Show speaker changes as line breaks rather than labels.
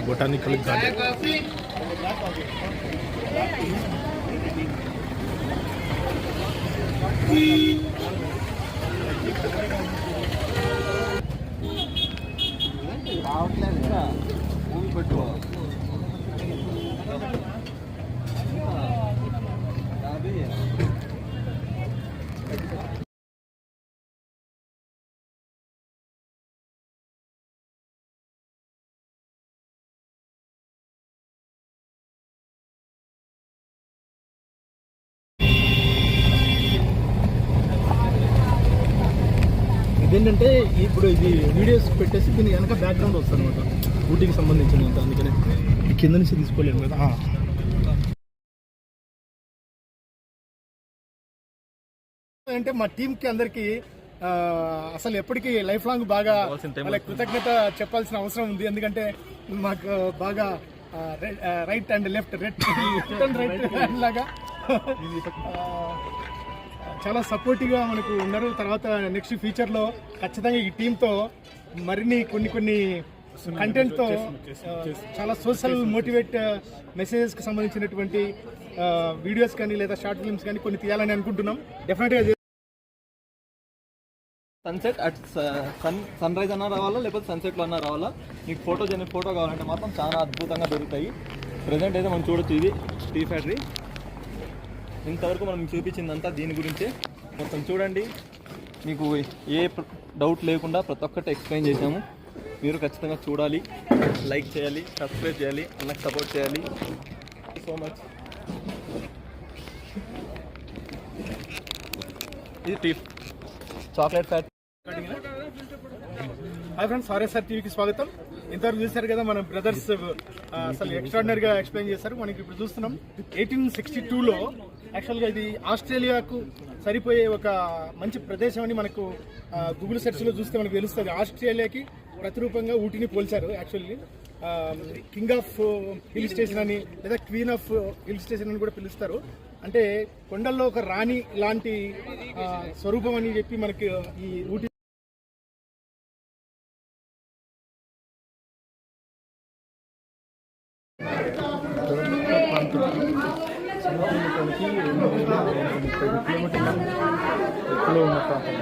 Botanical garden. ఇదేంటంటే ఇప్పుడు ఇది వీడియోస్ పెట్టేసి దీని వెనక బ్యాక్గ్రౌండ్ వస్తుంది అనమాట, ఊటీకి సంబంధించినంత. అందుకనే కింద నుంచి తీసుకోలేము కదా. అంటే మా టీంకి అందరికీ అసలు ఎప్పటికీ లైఫ్ లాంగ్ బాగా కృతజ్ఞత చెప్పాల్సిన అవసరం ఉంది. ఎందుకంటే మాకు బాగా రైట్ అండ్ లెఫ్ట్ రైట్ లాగా చాలా సపోర్టివ్గా మనకు ఉన్నారు. తర్వాత నెక్స్ట్ ఫ్యూచర్లో ఖచ్చితంగా ఈ టీంతో మరిన్ని కొన్ని కంటెంట్తో చాలా సోషల్ మోటివేట్ మెసేజెస్కి సంబంధించినటువంటి వీడియోస్ కానీ లేదా షార్ట్ ఫిల్మ్స్ కానీ కొన్ని తీయాలని అనుకుంటున్నాం. డెఫినెట్గా
సన్సెట్ అట్ సన్ రైజ్ అన్నా రావాలా, లేకపోతే సన్సెట్లో అన్నా రావాలా. మీకు ఫోటో కావాలంటే మాత్రం చాలా అద్భుతంగా దొరుకుతాయి. ప్రజెంట్ అయితే మనం చూడొచ్చు, ఇది టీ ఫ్యాక్టరీ. ఇంతవరకు మనం చూపించిందంతా దీని గురించే. మొత్తం చూడండి, మీకు ఏ డౌట్ లేకుండా ప్రతి ఒక్కటి ఎక్స్ప్లెయిన్ చేసాము. మీరు ఖచ్చితంగా చూడాలి, లైక్ చేయాలి, సబ్స్క్రైబ్ చేయాలి, అన్నకు సపోర్ట్ చేయాలి. So much. ఇది tea chocolate factory.
Hi friends, RSR టీవీకి స్వాగతం. ఇంతవరకు చూశారు కదా మన బ్రదర్స్ అసలు ఎక్స్ట్రాడినరీగా ఎక్స్ప్లెయిన్ చేశారు. మనకి ఇప్పుడు చూస్తున్నాం 1862లో యాక్చువల్గా ఇది ఆస్ట్రేలియాకు సరిపోయే ఒక మంచి ప్రదేశం అని మనకు గూగుల్ సెర్చ్లో చూస్తే మనకు తెలుస్తుంది. ఆస్ట్రేలియాకి ప్రతిరూపంగా ఊటీని పోల్చారు. Actually king of hill station అని లేదా క్వీన్ ఆఫ్ హిల్ స్టేషన్ అని కూడా పిలుస్తారు. అంటే కొండల్లో ఒక రాణి లాంటి స్వరూపం అని చెప్పి మనకి ఈ ఊటీ కిలోమీటర్ల ఎక్కువ ఉన్న ప్రాంతం.